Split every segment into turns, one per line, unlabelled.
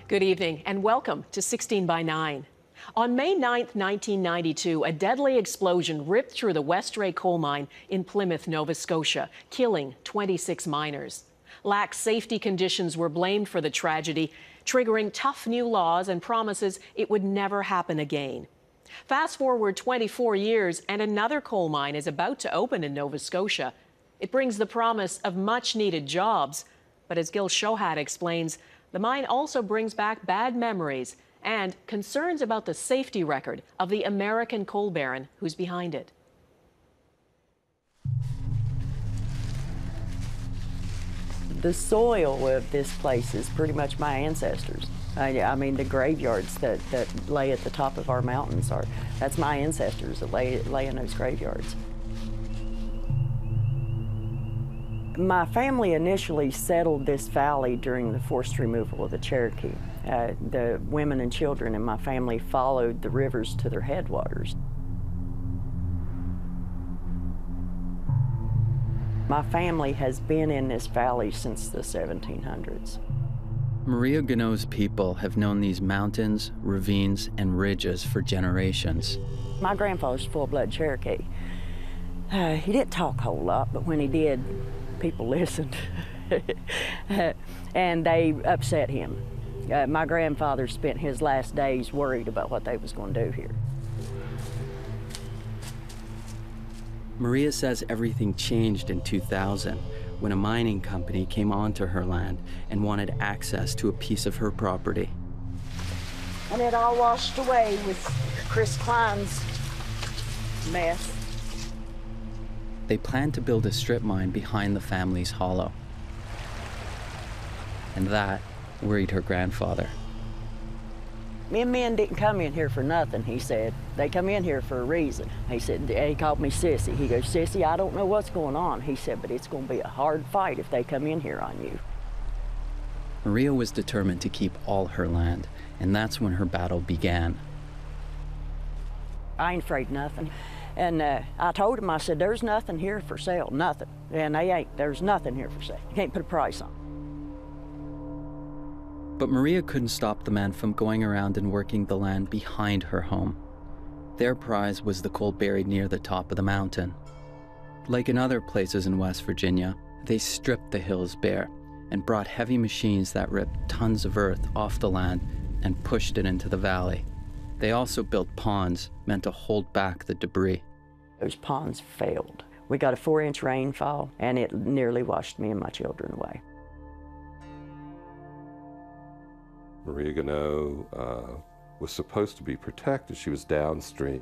Good evening and welcome to 16 by 9. On May 9, 1992, a deadly explosion ripped through the Westray coal mine in Plymouth, Nova Scotia, killing 26 miners. Lax safety conditions were blamed for the tragedy, triggering tough new laws and promises it would never happen again. Fast forward 24 years and another coal mine is about to open in Nova Scotia. It brings the promise of much-needed jobs, but as Gil Shohat explains, the mine also brings back bad memories and concerns about the safety record of the American coal baron who's behind it.
The soil of this place is pretty much my ancestors. I mean, the graveyards that lay at the top of our mountains that's my ancestors that lay in those graveyards. My family initially settled this valley during the forced removal of the Cherokee. The women and children in my family followed the rivers to their headwaters. My family has been in this valley since the 1700s.
Maria Ganoe's people have known these mountains, ravines, and ridges for generations.
My grandfather's full-blood Cherokee. He didn't talk a whole lot, but when he did, people listened. And they upset him. My grandfather spent his last days worried about what they was going to do here.
Maria says everything changed in 2000 when a mining company came onto her land and wanted access to a piece of her property.
And it all washed away with Chris Klein's mess.
They planned to build a strip mine behind the family's hollow. And that worried her grandfather.
Me and men didn't come in here for nothing, he said. They come in here for a reason. He said, he called me Sissy. He goes, Sissy, I don't know what's going on. He said, but it's going to be a hard fight if they come in here on you.
Maria was determined to keep all her land, and that's when her battle began.
I ain't afraid of nothing. And I told him, I said, there's nothing here for sale, nothing. And there's nothing here for sale. You can't put a price on it.
But Maria couldn't stop the men from going around and working the land behind her home. Their prize was the coal buried near the top of the mountain. Like in other places in West Virginia, they stripped the hills bare and brought heavy machines that ripped tons of earth off the land and pushed it into the valley. They also built ponds meant to hold back the debris.
Those ponds failed. We got a 4-inch rainfall, and it nearly washed me and my children away.
Maria Ganoe was supposed to be protected. She was downstream.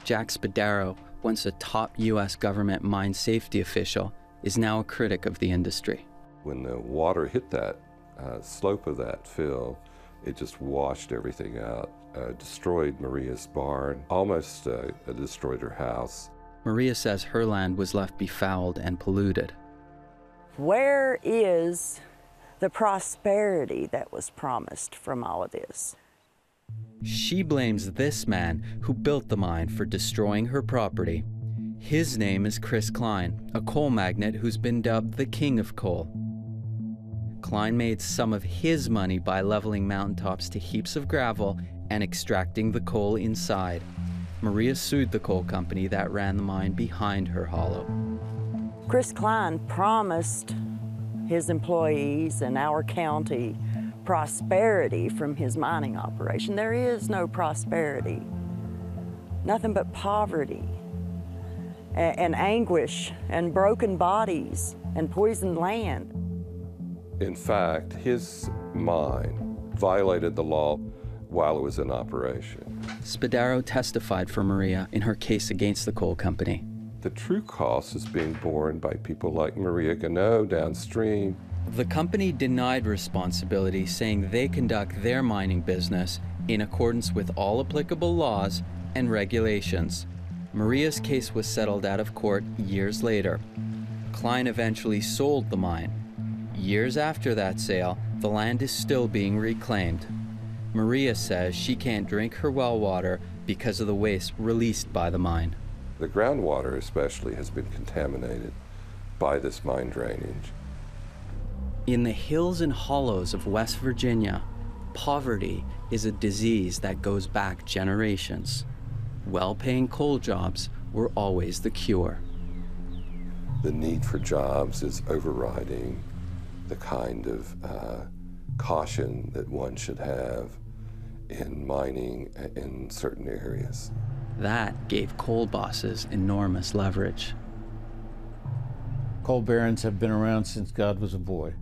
Jack Spadaro, once a top U.S. government mine safety official, is now a critic of the industry.
When the water hit that slope of that fill, it just washed everything out, destroyed Maria's barn, almost destroyed her house.
Maria says her land was left befouled and polluted.
Where is the prosperity that was promised from all of this?
She blames this man who built the mine for destroying her property. His name is Chris Klein, a coal magnate who's been dubbed the king of coal. Klein made some of his money by leveling mountaintops to heaps of gravel and extracting the coal inside. Maria sued the coal company that ran the mine behind her hollow.
Chris Klein promised his employees and our county prosperity from his mining operation. There is no prosperity, nothing but poverty and anguish and broken bodies and poisoned land.
In fact, his mine violated the law while it was in operation.
Spadaro testified for Maria in her case against the coal company.
The true cost is being borne by people like Maria Ganoe downstream.
The company denied responsibility, saying they conduct their mining business in accordance with all applicable laws and regulations. Maria's case was settled out of court years later. Klein eventually sold the mine. Years after that sale, the land is still being reclaimed. Maria says she can't drink her well water because of the waste released by the mine.
The groundwater especially has been contaminated by this mine drainage.
In the hills and hollows of West Virginia, Poverty is a disease that goes back generations. Well-paying coal jobs were always the cure.
The need for jobs is overriding the kind of caution that one should have in mining in certain areas.
That gave coal bosses enormous leverage.
Coal barons have been around since God was a boy.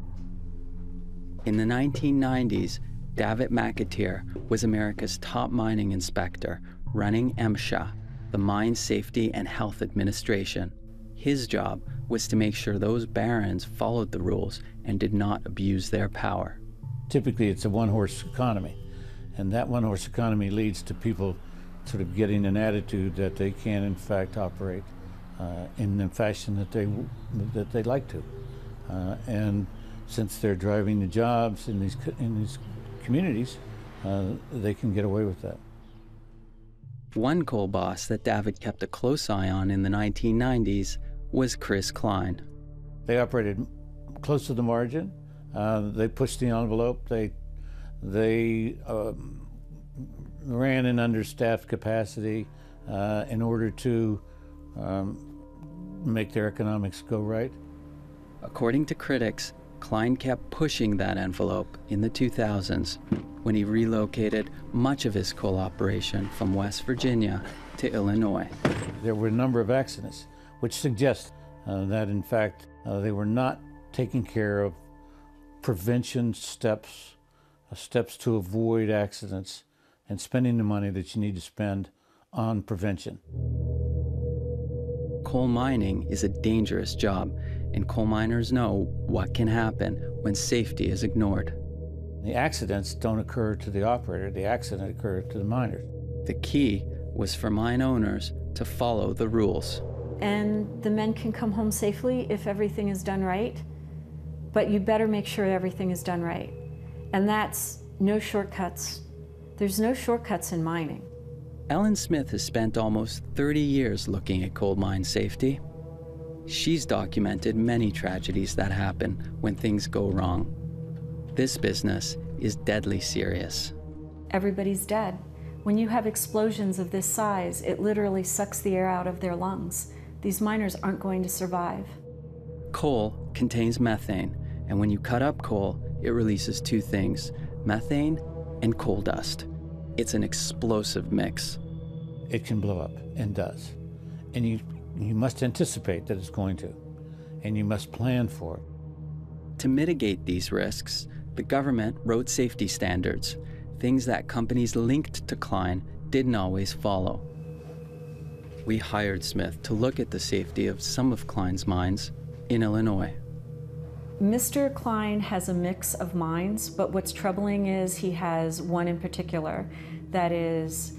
In the 1990s, Davitt McAteer was America's top mining inspector, running MSHA, the Mine Safety and Health Administration. His job was to make sure those barons followed the rules and did not abuse their power.
Typically, it's a one-horse economy, and that one-horse economy leads to people sort of getting an attitude that they can, in fact, operate in the fashion that they like to. And since they're driving the jobs in these communities, they can get away with that.
One coal boss that Davitt kept a close eye on in the 1990s was Chris Klein.
They operated close to the margin. They pushed the envelope. They ran in understaffed capacity in order to make their economics go right.
According to critics, Klein kept pushing that envelope in the 2000s when he relocated much of his coal operation from West Virginia to Illinois.
There were a number of accidents which suggest that, in fact, they were not taking care of prevention steps, steps to avoid accidents, and spending the money that you need to spend on prevention.
Coal mining is a dangerous job, and coal miners know what can happen when safety is ignored.
The accidents don't occur to the operator, the accident occurs to the miners.
The key was for mine owners to follow the rules.
And the men can come home safely if everything is done right, but you better make sure everything is done right. And that's no shortcuts. There's no shortcuts in mining.
Ellen Smith has spent almost 30 years looking at coal mine safety. She's documented many tragedies that happen when things go wrong. This business is deadly serious.
Everybody's dead. When you have explosions of this size, it literally sucks the air out of their lungs. These miners aren't going to survive.
Coal contains methane, and when you cut up coal, it releases two things: methane and coal dust. It's an explosive mix.
It can blow up, and does. And you must anticipate that it's going to, and you must plan for it.
To mitigate these risks, the government wrote safety standards, things that companies linked to Klein didn't always follow. We hired Smith to look at the safety of some of Klein's mines in Illinois.
Mr. Klein has a mix of mines, but what's troubling is he has one in particular that is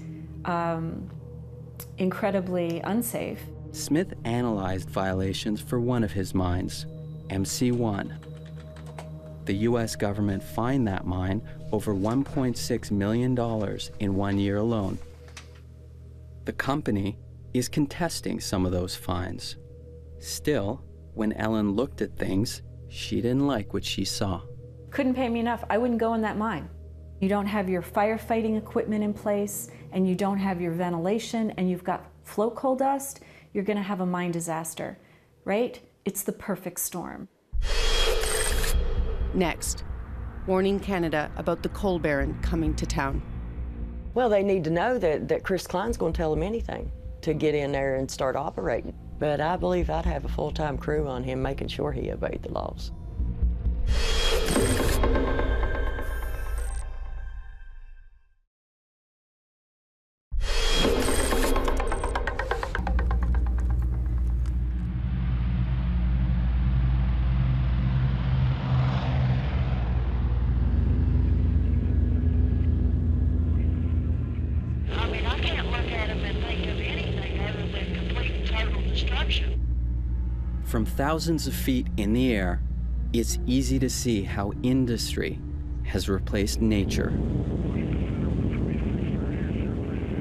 incredibly unsafe.
Smith analyzed violations for one of his mines, MC1. The U.S. government fined that mine over $1.6 million in 1 year alone. The company is contesting some of those fines. Still, when Ellen looked at things, she didn't like what she saw.
Couldn't pay me enough. I wouldn't go in that mine. You don't have your firefighting equipment in place, and you don't have your ventilation, and you've got float coal dust, you're going to have a mine disaster, right? It's the perfect storm.
Next, warning Canada about the coal baron coming to town.
Well, they need to know that Chris Klein's going to tell them anything to get in there and start operating. But I believe I'd have a full-time crew on him making sure he obeyed the laws.
From thousands of feet in the air, it's easy to see how industry has replaced nature.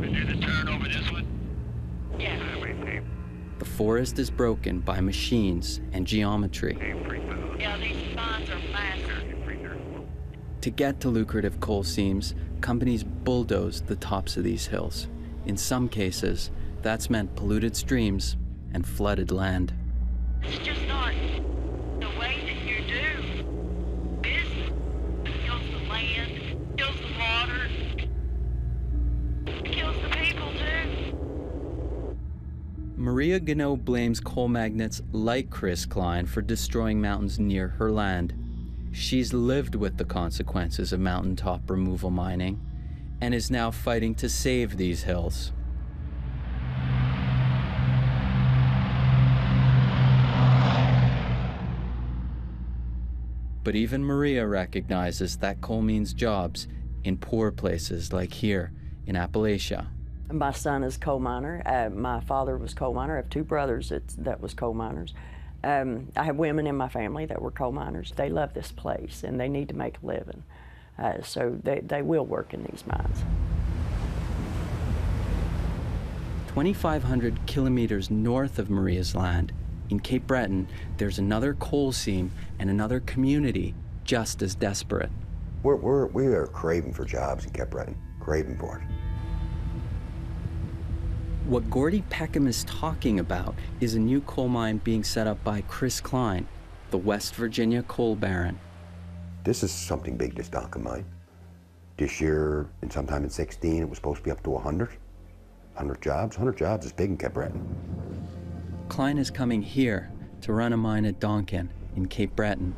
We do the turn over this one? Yeah.
The forest is broken by machines and geometry.
Yeah, these spines are massive.
To get to lucrative coal seams, companies bulldozed the tops of these hills. In some cases, that's meant polluted streams and flooded land.
It's just not the way that you do business. It kills the land, kills the water, it kills the people too.
Maria Gannot blames coal magnates like Chris Klein for destroying mountains near her land. She's lived with the consequences of mountaintop removal mining and is now fighting to save these hills. But even Maria recognizes that coal means jobs in poor places like here in Appalachia.
My son is a coal miner. My father was a coal miner. I have two brothers that was coal miners. I have women in my family that were coal miners. They love this place and they need to make a living. So they will work in these mines.
2,500 kilometers north of Maria's land, in Cape Breton, there's another coal seam and another community just as desperate.
We are craving for jobs in Cape Breton, craving for it.
What Gordy Peckham is talking about is a new coal mine being set up by Chris Klein, the West Virginia coal baron.
This is something big, this Donkin mine. This year, and sometime in 16, it was supposed to be up to 100. 100 jobs. 100 jobs is big in Cape Breton.
Klein is coming here to run a mine at Donkin in Cape Breton.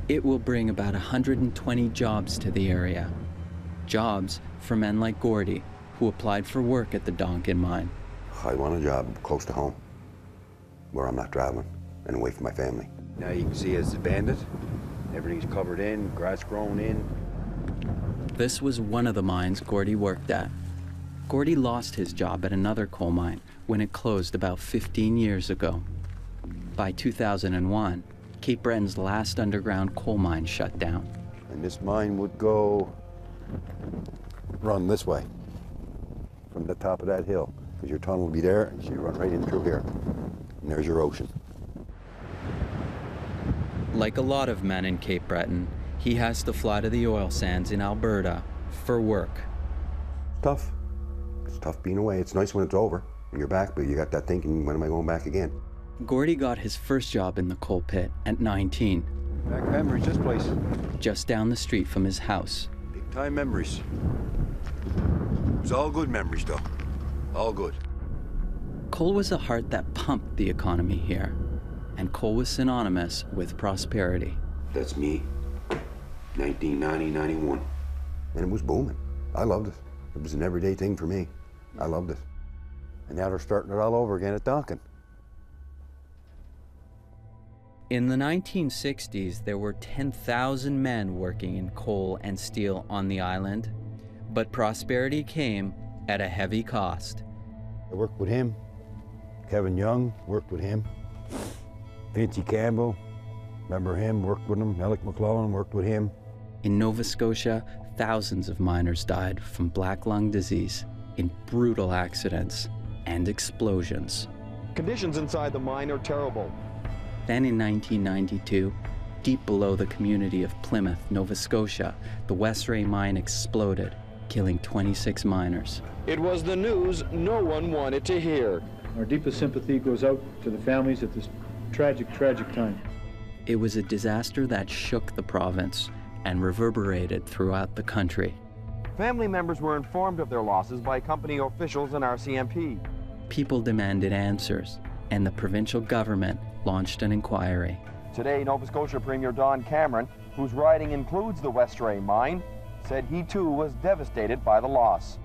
It will bring about 120 jobs to the area. Jobs for men like Gordy, who applied for work at the Donkin mine.
I want a job close to home, where I'm not traveling and away from my family.
Now you can see it's abandoned. Everything's covered in, grass grown in.
This was one of the mines Gordy worked at. Gordy lost his job at another coal mine when it closed about 15 years ago. By 2001, Cape Breton's last underground coal mine shut down.
And this mine would go run this way from the top of that hill, because your tunnel will be there, and you run right in through here. And there's your ocean.
Like a lot of men in Cape Breton, he has to fly to the oil sands in Alberta for work.
It's tough. It's tough being away. It's nice when it's over and you're back, but you got that thinking, when am I going back again?
Gordy got his first job in the coal pit at 19.
Back memories, this place.
Just down the street from his house.
Big time memories. It was all good memories, though. All good.
Coal was a heart that pumped the economy here, and coal was synonymous with prosperity.
That's me, 1990, 91. And it was booming. I loved it. It was an everyday thing for me. I loved it. And now they're starting it all over again at Donkin.
In the 1960s, there were 10,000 men working in coal and steel on the island, but prosperity came at a heavy cost.
I worked with him. Kevin Young, worked with him. Vincy Campbell, remember him, worked with him. Alec McClellan, worked with him.
In Nova Scotia, thousands of miners died from black lung disease in brutal accidents and explosions.
Conditions inside the mine are terrible.
Then in 1992, deep below the community of Plymouth, Nova Scotia, the Westray mine exploded, killing 26 miners.
It was the news no one wanted to hear.
Our deepest sympathy goes out to the families at this tragic, tragic time.
It was a disaster that shook the province and reverberated throughout the country.
Family members were informed of their losses by company officials and RCMP.
People demanded answers, and the provincial government launched an inquiry.
Today, Nova Scotia Premier Don Cameron, whose riding includes the Westray mine, said he too was devastated by the loss.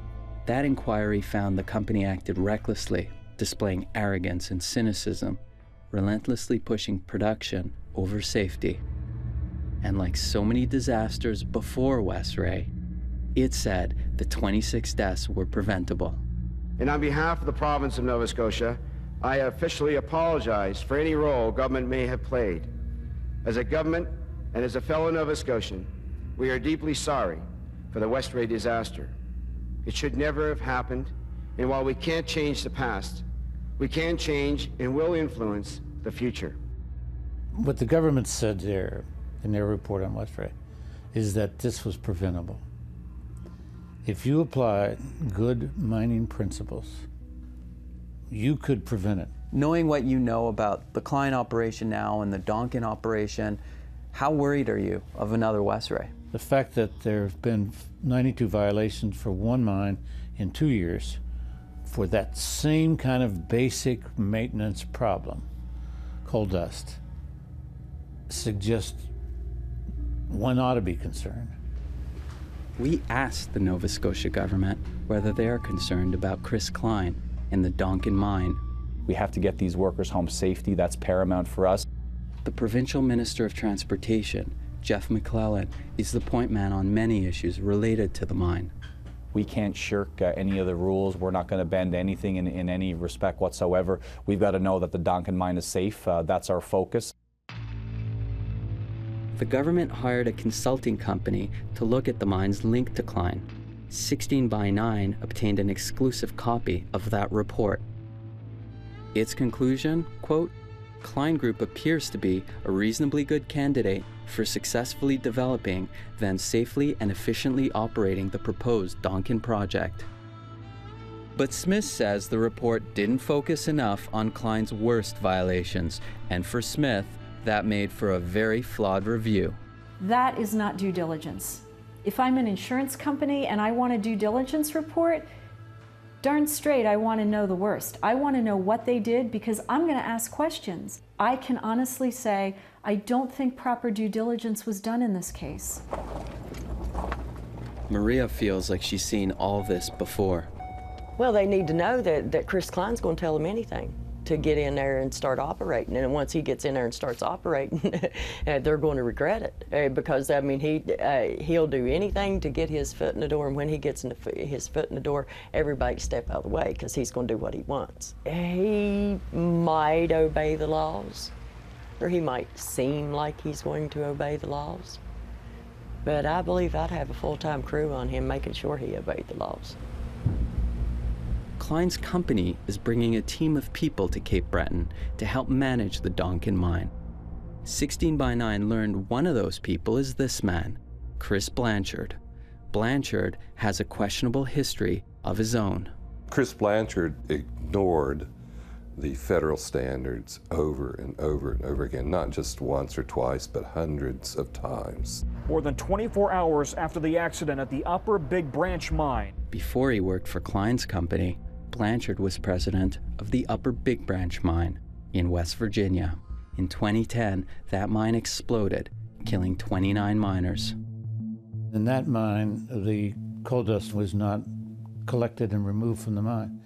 That inquiry found the company acted recklessly, displaying arrogance and cynicism, relentlessly pushing production over safety. And like so many disasters before Westray, it said the 26 deaths were preventable.
And on behalf of the province of Nova Scotia, I officially apologize for any role government may have played. As a government and as a fellow Nova Scotian, we are deeply sorry for the Westray disaster. It should never have happened, and while we can't change the past, we can change and will influence the future.
What the government said there in their report on Westray is that this was preventable. If you apply good mining principles, you could prevent it.
Knowing what you know about the Klein operation now and the Donkin operation, how worried are you of another Westray?
The fact that there have been 92 violations for one mine in 2 years for that same kind of basic maintenance problem, coal dust, suggests one ought to be concerned.
We asked the Nova Scotia government whether they are concerned about Chris Klein and the Donkin mine.
We have to get these workers home safely. That's paramount for us.
The Provincial Minister of Transportation, Jeff McClellan, is the point man on many issues related to the mine.
We can't shirk any of the rules. We're not going to bend anything in any respect whatsoever. We've got to know that the Donkin mine is safe. That's our focus.
The government hired a consulting company to look at the mines linked to Klein. 16 by 9 obtained an exclusive copy of that report. Its conclusion, quote, Klein Group appears to be a reasonably good candidate for successfully developing, then safely and efficiently operating the proposed Donkin project. But Smith says the report didn't focus enough on Klein's worst violations, and for Smith, that made for a very flawed review.
That is not due diligence. If I'm an insurance company and I want a due diligence report, darn straight I want to know the worst. I want to know what they did because I'm going to ask questions. I can honestly say I don't think proper due diligence was done in this case.
Maria feels like she's seen all this before.
Well, they need to know that Chris Klein's going to tell them anything to get in there and start operating. And once he gets in there and starts operating, they're going to regret it because, I mean, he'll do anything to get his foot in the door. And when he gets his foot in the door, everybody step out of the way because he's going to do what he wants. He might obey the laws, or he might seem like he's going to obey the laws. But I believe I'd have a full-time crew on him making sure he obeyed the laws.
Klein's company is bringing a team of people to Cape Breton to help manage the Donkin mine. 16 by 9 learned one of those people is this man, Chris Blanchard. Blanchard has a questionable history of his own.
Chris Blanchard ignored the federal standards over and over and over again, not just once or twice, but hundreds of times.
More than 24 hours after the accident at the Upper Big Branch mine.
Before he worked for Klein's company, Blanchard was president of the Upper Big Branch mine in West Virginia. In 2010, that mine exploded, killing 29 miners.
In that mine, the coal dust was not collected and removed from the mine.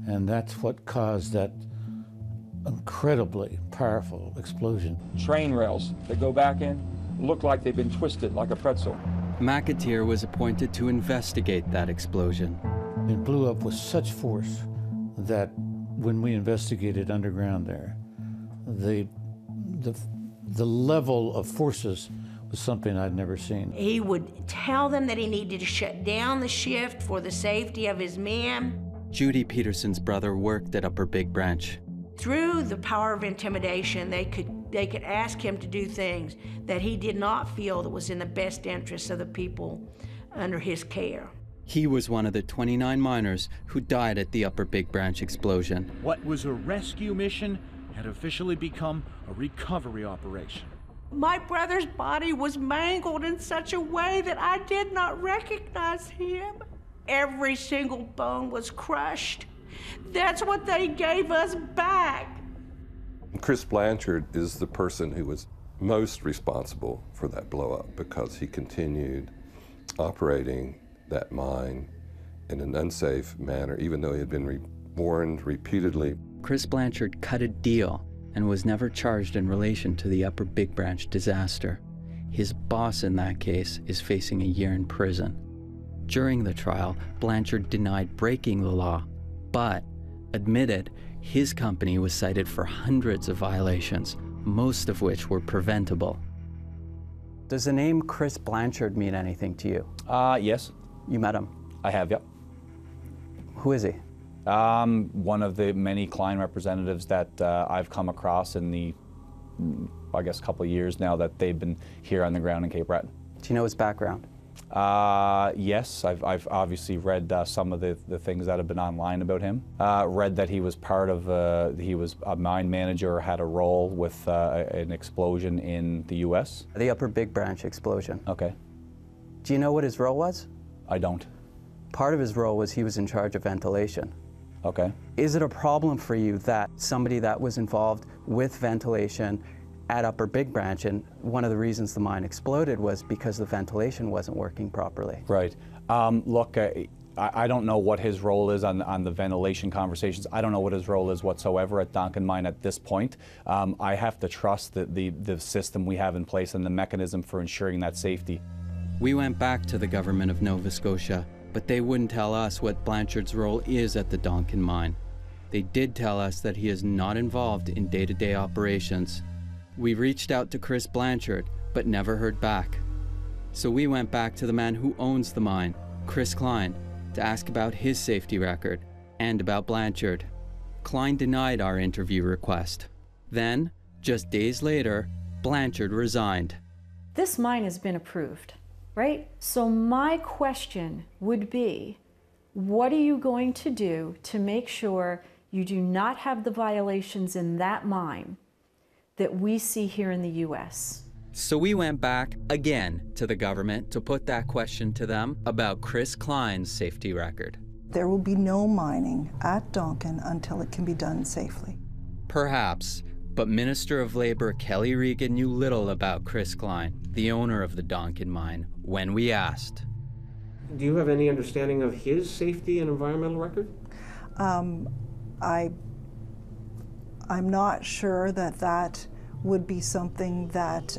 And that's what caused that incredibly powerful explosion.
Train rails that go back in look like they've been twisted like a pretzel.
McAteer was appointed to investigate that explosion.
It blew up with such force that when we investigated underground there, the level of forces was something I'd never seen.
He would tell them that he needed to shut down the shift for the safety of his men.
Judy Peterson's brother worked at Upper Big Branch.
Through the power of intimidation, they could ask him to do things that he did not feel that was in the best interest of the people under his care.
He was one of the 29 miners who died at the Upper Big Branch explosion.
What was a rescue mission had officially become a recovery operation.
My brother's body was mangled in such a way that I did not recognize him. Every single bone was crushed. That's what they gave us back.
Chris Blanchard is the person who was most responsible for that blow-up because he continued operating that mine in an unsafe manner, even though he had been warned repeatedly.
Chris Blanchard cut a deal and was never charged in relation to the Upper Big Branch disaster. His boss in that case is facing a year in prison. During the trial, Blanchard denied breaking the law, but admitted his company was cited for hundreds of violations, most of which were preventable. Does the name Chris Blanchard mean anything to you?
Yes.
You met him?
I have, yep.
Who is he?
One of the many Klein representatives that I've come across in the, I guess, couple of years now that they've been here on the ground in Cape Breton.
Do you know his background?
Yes, I've obviously read some of the things that have been online about him. Read that he was part of, he was a mine manager, had a role with an explosion in the U.S.
The Upper Big Branch explosion.
Okay.
Do you know what his role was?
I don't.
Part of his role was he was in charge of ventilation.
Okay.
Is it a problem for you that somebody that was involved with ventilation at Upper Big Branch, and one of the reasons the mine exploded was because the ventilation wasn't working properly?
Right. Look, I don't know what his role is on the ventilation conversations. I don't know what his role is whatsoever at Donkin Mine at this point. I have to trust the system we have in place and the mechanism for ensuring that safety.
We went back to the government of Nova Scotia, but they wouldn't tell us what Blanchard's role is at the Donkin Mine. They did tell us that he is not involved in day-to-day operations. We reached out to Chris Blanchard, but never heard back. So we went back to the man who owns the mine, Chris Klein, to ask about his safety record and about Blanchard. Klein denied our interview request. Then, just days later, Blanchard resigned.
This mine has been approved, right? So my question would be, what are you going to do to make sure you do not have the violations in that mine that we see here in the U.S.?
So we went back again to the government to put that question to them about Chris Klein's safety record.
There will be no mining at Donkin until it can be done safely.
Perhaps, but Minister of Labour Kelly Regan knew little about Chris Klein, the owner of the Donkin Mine, when we asked.
Do you have any understanding of his safety and environmental record?
I'm not sure that would be something that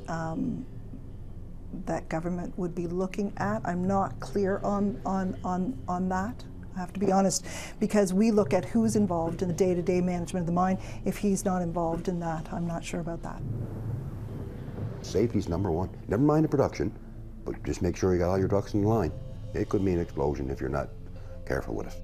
that government would be looking at. I'm not clear on that. I have to be honest, because we look at who's involved in the day-to-day management of the mine. If he's not involved in that, I'm not sure about that.
Safety's number one. Never mind the production, but just make sure you got all your ducks in line. It could mean an explosion if you're not careful with it.